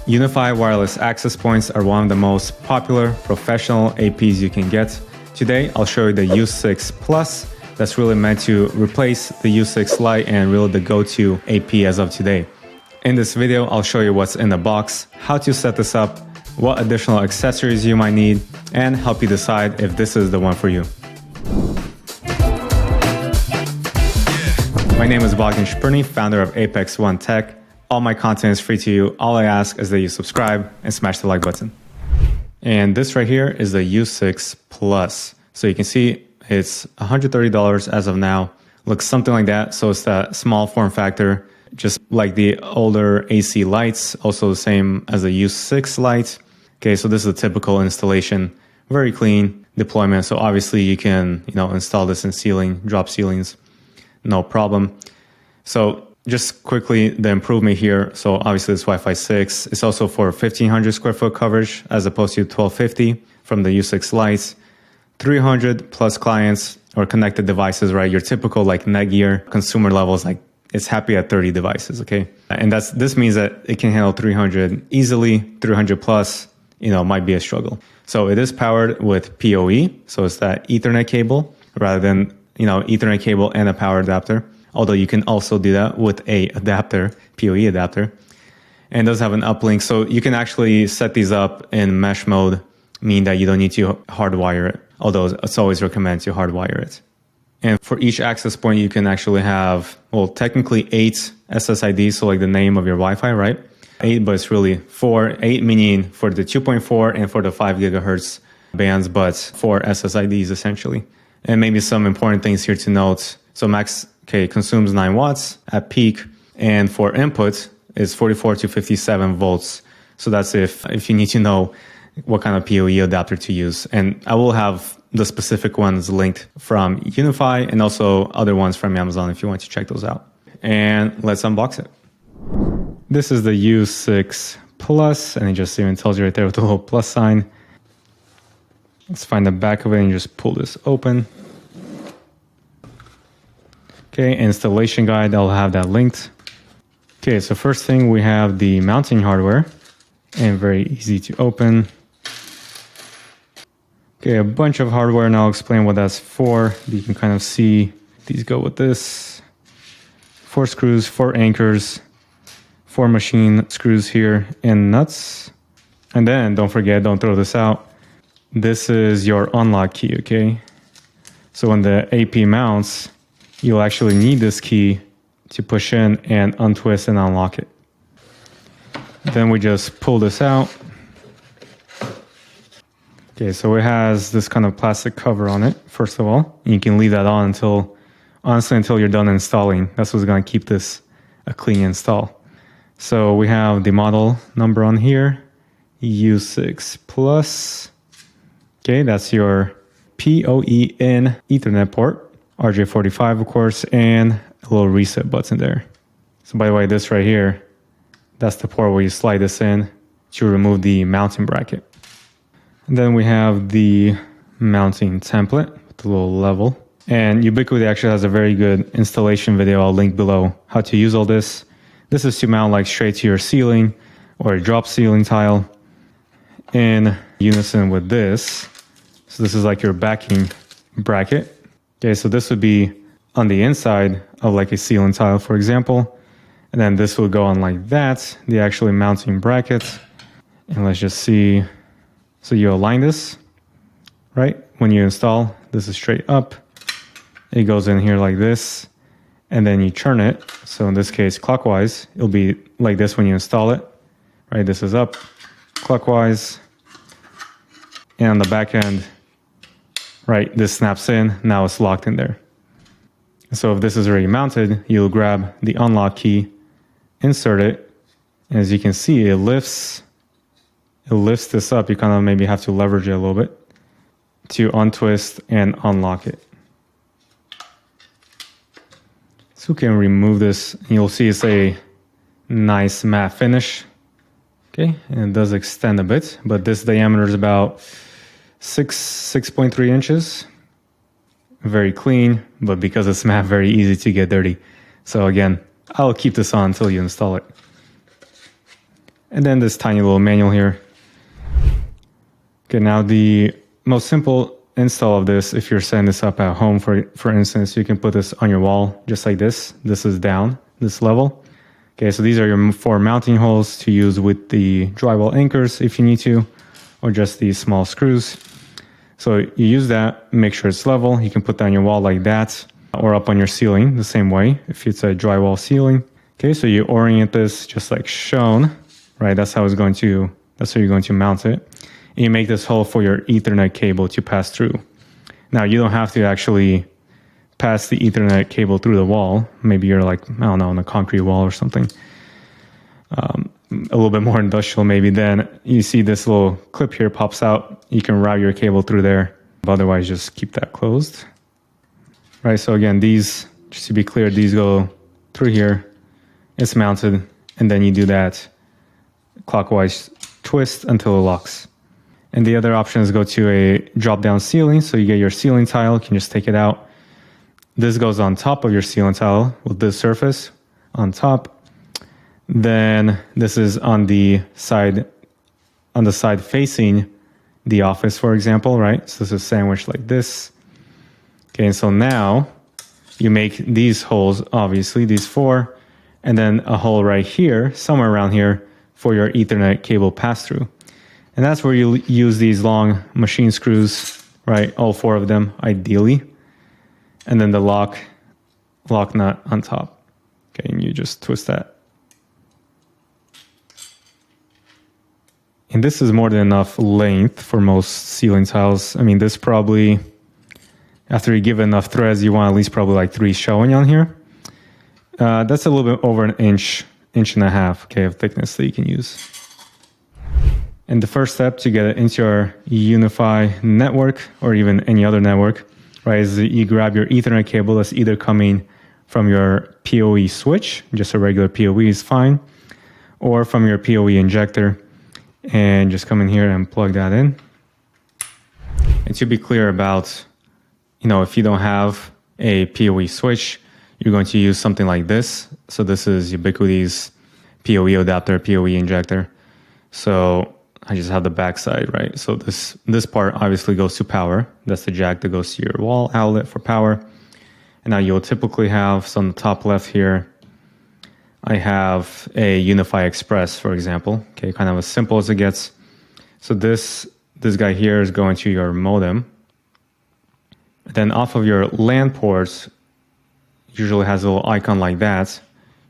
Unifi wireless access points are one of the most popular professional APs you can get. Today, I'll show you the U6 Plus that's really meant to replace the U6 Lite and really the go-to AP as of today. In this video, I'll show you what's in the box, how to set this up, what additional accessories you might need, and help you decide if this is the one for you. My name is Bogdan Shpurny, founder of Apex One Tech. All my content is free to you. All I ask is that you subscribe and smash the like button. And this right here is the U6 Plus. So you can see it's $130 as of now. Looks something like that. So it's that small form factor, just like the older AC lights, also the same as the U6 Lite. Okay, so this is a typical installation. Very clean deployment. So obviously you can, install this in ceiling, drop ceilings, no problem. So just quickly, the improvement here. So obviously it's Wi-Fi 6. It's also for 1500 square foot coverage as opposed to 1250 from the U6 Lite. 300 plus clients or connected devices, right? Your typical like Netgear consumer levels, like it's happy at 30 devices, okay? And this means that it can handle 300 easily. 300 plus, might be a struggle. So it is powered with PoE. So it's that Ethernet cable rather than, Ethernet cable and a power adapter. Although you can also do that with a adapter, PoE adapter. And it does have an uplink. So you can actually set these up in mesh mode, meaning that you don't need to hardwire it. Although it's always recommended to hardwire it. And for each access point, you can actually have, technically 8 SSIDs. So like the name of your Wi-Fi, right? 8, but it's really 4. 8 meaning for the 2.4 and for the 5 gigahertz bands, but 4 SSIDs essentially. And maybe some important things here to note. So max consumes 9 watts at peak, and for input is 44 to 57 volts. So that's if you need to know what kind of PoE adapter to use. And I will have the specific ones linked from Unifi and also other ones from Amazon if you want to check those out. And let's unbox it. This is the U6 Plus, and it just even tells you right there with the little plus sign. Let's find the back of it and just pull this open. Okay, installation guide, I'll have that linked. Okay, so first thing we have the mounting hardware, and very easy to open. Okay, a bunch of hardware, and I'll explain what that's for. You can kind of see these go with this. 4 screws, 4 anchors, 4 machine screws here, and nuts. And then, don't forget, don't throw this out. This is your unlock key, okay? So when the AP mounts, you'll actually need this key to push in and untwist and unlock it. Then we just pull this out. Okay, so it has this kind of plastic cover on it, first of all. You can leave that on until you're done installing. That's what's gonna keep this a clean install. So we have the model number on here, U6 Plus. Okay, that's your PoE in Ethernet port. RJ45, of course, and a little reset button there. So by the way, this right here, that's the port where you slide this in to remove the mounting bracket. And then we have the mounting template with the little level. And Ubiquiti actually has a very good installation video. I'll link below how to use all this. This is to mount like straight to your ceiling or a drop ceiling tile in unison with this. So this is like your backing bracket. Okay, so this would be on the inside of like a ceiling tile, for example. And then this will go on like that, the actually mounting bracket. And let's just see. So you align this, right? When you install, this is straight up. It goes in here like this. And then you turn it. So in this case, clockwise, it'll be like this when you install it, right? This is up, clockwise. And on the back end, right, this snaps in, now it's locked in there. So if this is already mounted, you'll grab the unlock key, insert it, and as you can see, it lifts this up. You kind of maybe have to leverage it a little bit to untwist and unlock it. So we can remove this, and you'll see it's a nice matte finish. Okay, and it does extend a bit, but this diameter is about 6.3 inches. Very clean, but because it's matte, very easy to get dirty. So again, I'll keep this on until you install it. And then this tiny little manual here. Okay, now the most simple install of this, if you're setting this up at home, for instance, you can put this on your wall just like this. This is down, this level. Okay, so these are your 4 mounting holes to use with the drywall anchors if you need to, or just these small screws. So you use that, make sure it's level. You can put that on your wall like that, or up on your ceiling the same way if it's a drywall ceiling. Okay, so you orient this just like shown, right? That's how you're going to mount it. And you make this hole for your Ethernet cable to pass through. Now you don't have to actually pass the Ethernet cable through the wall. Maybe you're like, I don't know, on a concrete wall or something. A little bit more industrial maybe. Then you see this little clip here pops out. You can route your cable through there. Otherwise, just keep that closed. Right, so again, these, just to be clear, these go through here. It's mounted, and then you do that clockwise twist until it locks. And the other option is go to a drop-down ceiling. So you get your ceiling tile, you can just take it out. This goes on top of your ceiling tile with this surface on top. Then this is on the side facing the office, for example, right? So this is sandwiched like this. Okay, and so now you make these holes, obviously, these 4, and then a hole right here, somewhere around here, for your Ethernet cable pass-through. And that's where you use these long machine screws, right? All 4 of them, ideally. And then the lock nut on top. Okay, and you just twist that. And this is more than enough length for most ceiling tiles. I mean, this probably, after you give it enough threads, you want at least probably like 3 showing on here. That's a little bit over an inch and a half, okay, of thickness that you can use. And the first step to get it into your Unifi network, or even any other network, right, is that you grab your Ethernet cable that's either coming from your PoE switch, just a regular PoE is fine, or from your PoE injector, and just come in here and plug that in. And to be clear about, if you don't have a PoE switch, you're going to use something like this. So this is Ubiquiti's PoE adapter, PoE injector. So I just have the backside, right? So this part obviously goes to power. That's the jack that goes to your wall outlet for power. And now you'll typically have, so on the top left here, I have a Unifi Express, for example. Okay, kind of as simple as it gets. So this guy here is going to your modem. Then off of your LAN ports, usually has a little icon like that.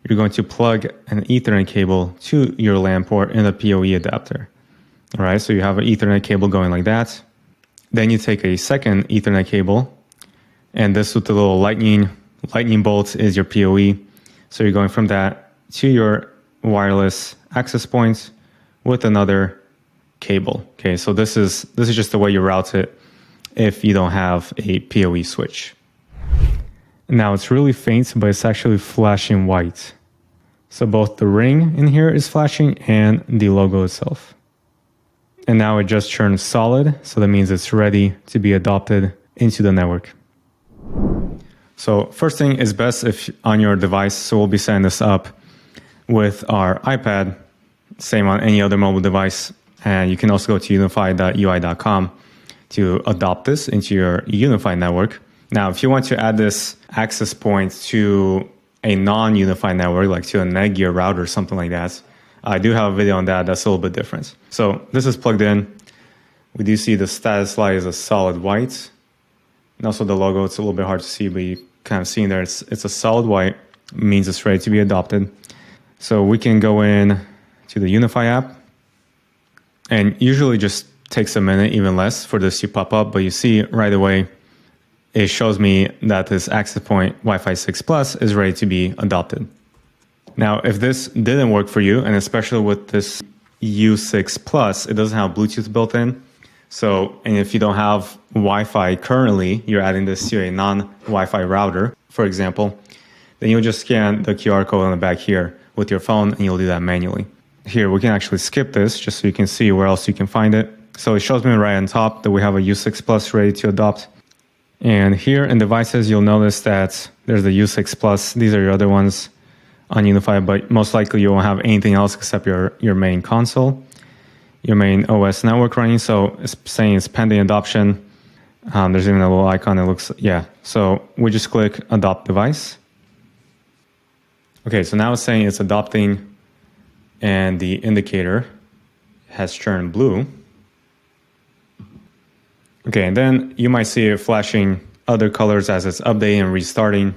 You're going to plug an Ethernet cable to your LAN port in a PoE adapter. All right, so you have an Ethernet cable going like that. Then you take a second Ethernet cable, and this with the little lightning bolt is your PoE. So you're going from that to your wireless access point with another cable. Okay, so this is just the way you route it if you don't have a PoE switch. Now it's really faint, but it's actually flashing white. So both the ring in here is flashing and the logo itself. And now it just turned solid, so that means it's ready to be adopted into the network. So first thing is best if on your device, so we'll be setting this up with our iPad, same on any other mobile device. And you can also go to unifi.ui.com to adopt this into your Unifi network. Now, if you want to add this access point to a non-Unifi network, like to a Netgear router or something like that, I do have a video on that. That's a little bit different. So this is plugged in. We do see the status light is a solid white. And also the logo, it's a little bit hard to see, but you kind of see there, it's a solid white, means it's ready to be adopted. So we can go in to the Unifi app, and usually just takes a minute, even less, for this to pop up, but you see right away, it shows me that this access point Wi-Fi 6 Plus is ready to be adopted. Now, if this didn't work for you, and especially with this U6 Plus, it doesn't have Bluetooth built in. So, and if you don't have Wi-Fi currently, you're adding this to a non-Wi-Fi router, for example, then you'll just scan the QR code on the back here with your phone, and you'll do that manually. Here, we can actually skip this just so you can see where else you can find it. So it shows me right on top that we have a U6 Plus ready to adopt. And here in devices, you'll notice that there's the U6 Plus. These are your other ones. on Unifi, but most likely you won't have anything else except your main console, your main OS network running. So it's saying it's pending adoption. There's even a little icon that looks, yeah. So we just click adopt device. Okay, so now it's saying it's adopting and the indicator has turned blue. Okay, and then you might see it flashing other colors as it's updating and restarting.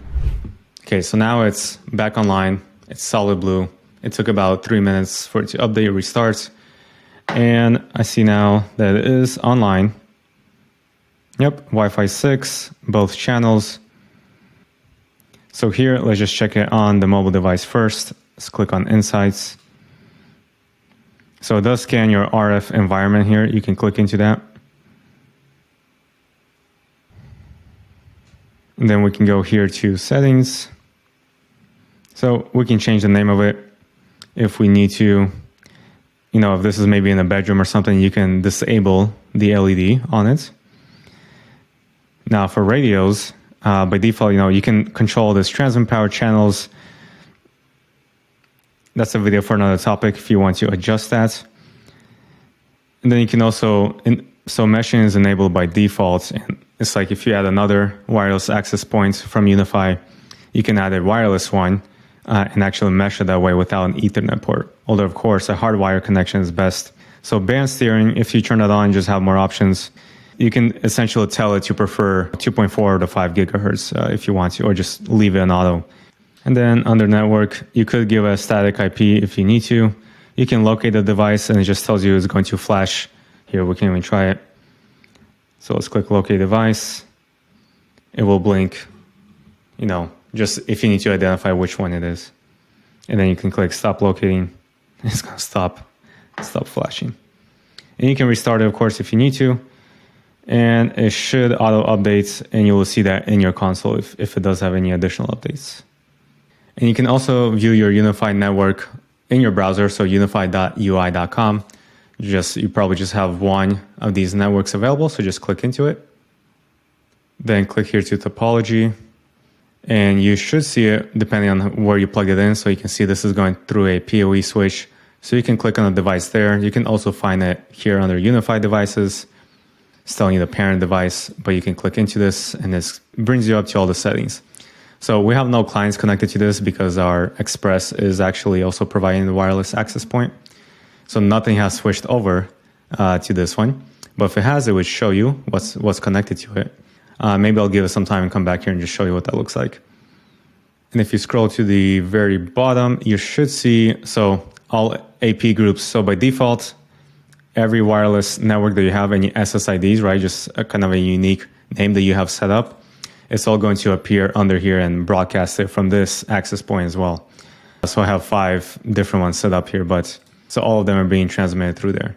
Okay, so now it's back online. It's solid blue. It took about 3 minutes for it to update, restart. And I see now that it is online. Yep, Wi-Fi 6, both channels. So here, let's just check it on the mobile device first. Let's click on Insights. So it does scan your RF environment here. You can click into that. And then we can go here to Settings. So we can change the name of it if we need to. You know, if this is maybe in a bedroom or something, you can disable the LED on it. Now for radios, by default, you know, you can control this transmit power channels. That's a video for another topic if you want to adjust that. And then you can also, so meshing is enabled by default. And it's like if you add another wireless access point from Unifi, you can add a wireless one and actually mesh it that way without an Ethernet port. Although, of course, a hardwire connection is best. So band steering, if you turn that on, you just have more options. You can essentially tell it you prefer 2.4 to 5 gigahertz if you want to, or just leave it in auto. And then under network, you could give a static IP if you need to. You can locate the device and it just tells you it's going to flash. Here, we can even try it. So let's click locate device. It will blink, you know, just if you need to identify which one it is. And then you can click stop locating. It's going to stop flashing. And you can restart it, of course, if you need to. And it should auto update, and you will see that in your console if it does have any additional updates. And you can also view your Unifi network in your browser, so unifi.ui.com. You probably just have one of these networks available, so just click into it. Then click here to topology, and you should see it depending on where you plug it in. So you can see this is going through a PoE switch. So you can click on the device there. You can also find it here under Unifi devices. It's telling you the parent device, but you can click into this and this brings you up to all the settings. So we have no clients connected to this because our Express is actually also providing the wireless access point. So nothing has switched over to this one. But if it has, it would show you what's connected to it. Maybe I'll give it some time and come back here and just show you what that looks like. And if you scroll to the very bottom, you should see, so all AP groups. So by default, every wireless network that you have, any SSIDs, right, just a kind of a unique name that you have set up, it's all going to appear under here and broadcast it from this access point as well. So I have 5 different ones set up here, but so all of them are being transmitted through there.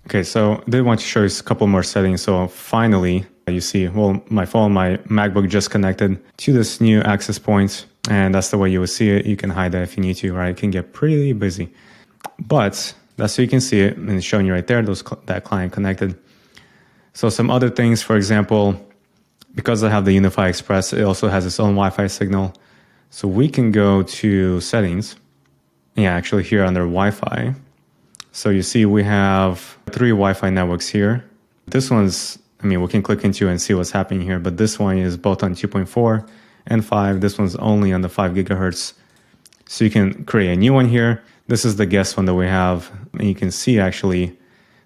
Okay, so I did want to show you a couple more settings. So finally, you see, well, my phone, my MacBook just connected to this new access point, and that's the way you will see it. You can hide that if you need to, right? It can get pretty busy, but that's so you can see it, and it's showing you right there, that client connected. So some other things, for example, because I have the Unifi Express, it also has its own Wi-Fi signal. So we can go to settings. Yeah, actually here under Wi-Fi. So you see we have 3 Wi-Fi networks here. This one's, I mean, we can click into and see what's happening here, but this one is both on 2.4 and 5. This one's only on the 5 gigahertz. So you can create a new one here. This is the guest one that we have, and you can see actually,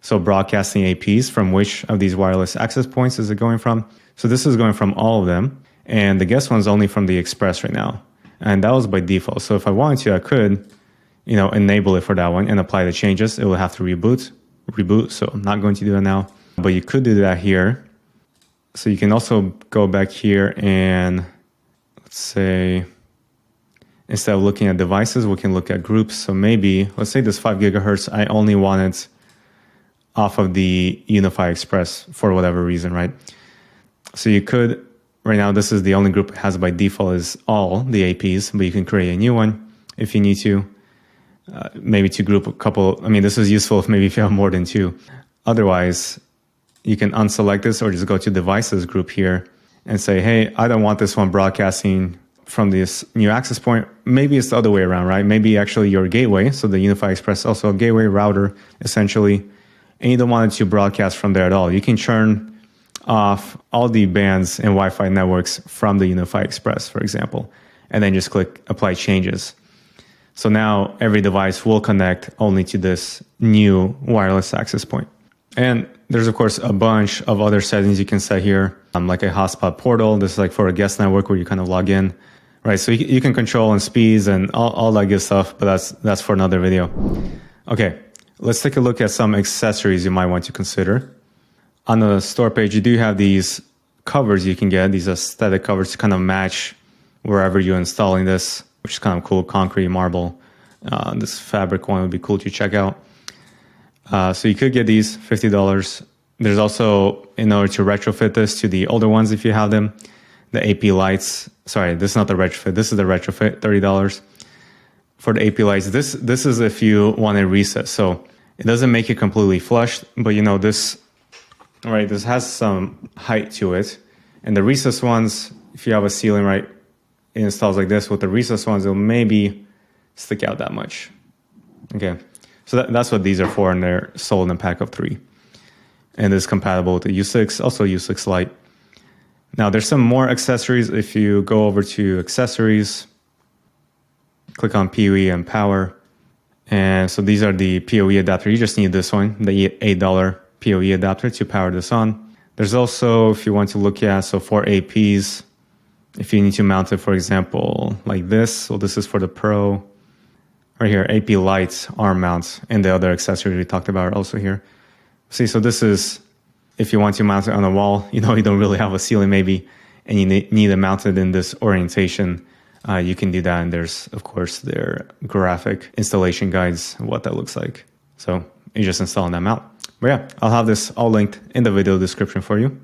so broadcasting APs from which of these wireless access points is it going from. So this is going from all of them, and the guest one's only from the Express right now, and that was by default. So if I wanted to, I could, you know, enable it for that one and apply the changes. It will have to reboot. So I'm not going to do that now, but you could do that here. So you can also go back here and let's say, instead of looking at devices, we can look at groups. So maybe, let's say this 5 gigahertz, I only want it off of the Unifi Express for whatever reason, right? So you could, right now, this is the only group it has by default is all the APs, but you can create a new one if you need to. Maybe to group a couple. I mean, this is useful if you have more than 2. Otherwise, you can unselect this or just go to devices group here and say, hey, I don't want this one broadcasting from this new access point. Maybe it's the other way around, right? Maybe actually your gateway, so the Unifi Express, also a gateway router, essentially, and you don't want it to broadcast from there at all. You can turn off all the bands and Wi-Fi networks from the Unifi Express, for example, and then just click Apply Changes. So now every device will connect only to this new wireless access point. And there's, of course, a bunch of other settings you can set here, like a hotspot portal. This is like for a guest network where you kind of log in, right? So you can control and speeds and all that good stuff, but that's for another video. Okay, let's take a look at some accessories you might want to consider. On the store page, you do have these covers you can get, these aesthetic covers to kind of match wherever you're installing this, which is kind of cool. Concrete, marble. This fabric one would be cool to check out. So you could get these, $50. There's also, in order to retrofit this to the older ones if you have them, the AP lights. Sorry, this is not the retrofit. This is the retrofit, $30. For the AP lights, this is if you want a reset. So it doesn't make it completely flush, but you know, this has some height to it. And the recessed ones, if you have a ceiling, right, it installs like this. With the recessed ones, it'll maybe stick out that much. Okay. So that's what these are for, and they're sold in a pack of 3. And it's compatible with the U6, also U6 Lite. Now there's some more accessories. If you go over to accessories, click on PoE and power. And so these are the PoE adapter. You just need this one, the $8 PoE adapter to power this on. There's also, if you want to look at, so for APs, if you need to mount it, for example, like this. So this is for the Pro. Right here, AP lights, arm mounts, and the other accessories we talked about are also here. See, so this is, if you want to mount it on a wall, you know, you don't really have a ceiling maybe, and you need to mount it in this orientation, you can do that. And there's, of course, their graphic installation guides, what that looks like. So you just install them out. But yeah, I'll have this all linked in the video description for you.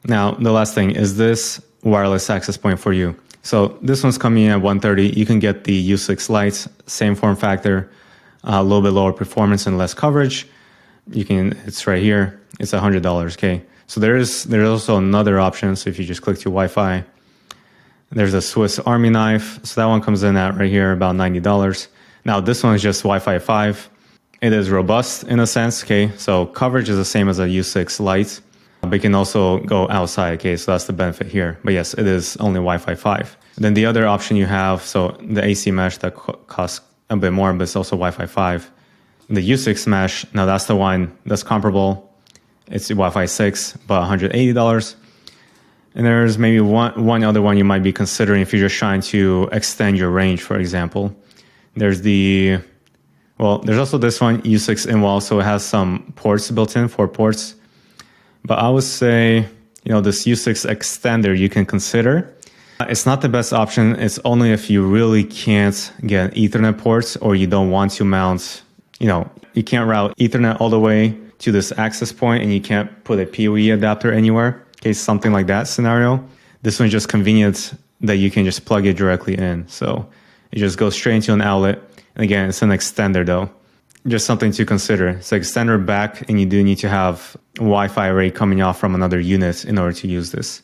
Now, the last thing is this wireless access point for you. So this one's coming in at $130. You can get the U6 Lite, same form factor, a little bit lower performance and less coverage. It's right here. It's $100. Okay. So there's also another option. So if you just click to Wi-Fi, there's a Swiss Army knife. So that one comes in at right here about $90. Now this one is just Wi-Fi 5. It is robust in a sense. Okay. So coverage is the same as a U6 Lite. But you can also go outside, okay, so that's the benefit here. But yes, it is only Wi-Fi 5. Then the other option you have, so the AC mesh that costs a bit more, but it's also Wi-Fi 5. The U6 mesh, now that's the one that's comparable. It's Wi-Fi 6, but $180. And there's maybe one other one you might be considering if you're just trying to extend your range, for example. There's also this one, U6 in-wall, so it has some ports built in, 4 ports. But I would say, you know, this U6 extender you can consider. It's not the best option. It's only if you really can't get Ethernet ports or you don't want to mount, you know, you can't route Ethernet all the way to this access point and you can't put a PoE adapter anywhere. Okay, something like that scenario. This one's just convenient that you can just plug it directly in. So it just goes straight into an outlet. And again, it's an extender though. Just something to consider. It's an extender back, and you do need to have Wi-Fi array coming off from another unit in order to use this.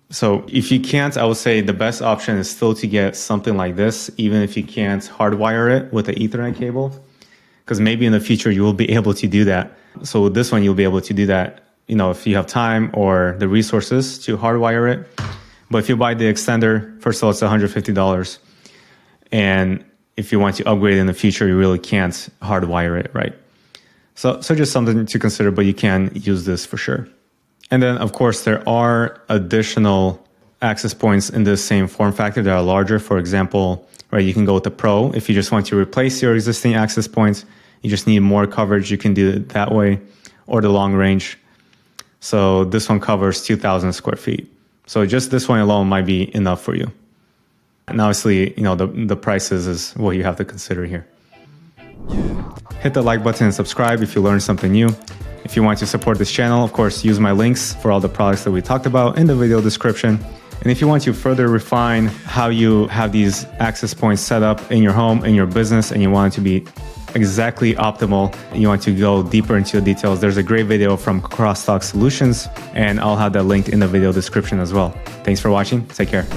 So if you can't, I would say the best option is still to get something like this, even if you can't hardwire it with an Ethernet cable, because maybe in the future you will be able to do that. So with this one, you'll be able to do that, you know, if you have time or the resources to hardwire it. But if you buy the extender, first of all, it's $150. And if you want to upgrade in the future, you really can't hardwire it, right? So just something to consider, but you can use this for sure. And then, of course, there are additional access points in this same form factor that are larger. For example, right, you can go with the Pro. If you just want to replace your existing access points, you just need more coverage, you can do it that way, or the long range. So this one covers 2,000 square feet. So just this one alone might be enough for you. And obviously, you know, the prices is what you have to consider here. Hit the like button and subscribe if you learned something new. If you want to support this channel, of course, use my links for all the products that we talked about in the video description. And if you want to further refine how you have these access points set up in your home, in your business, and you want it to be exactly optimal, and you want to go deeper into the details, there's a great video from Crosstalk Solutions, and I'll have that linked in the video description as well. Thanks for watching. Take care.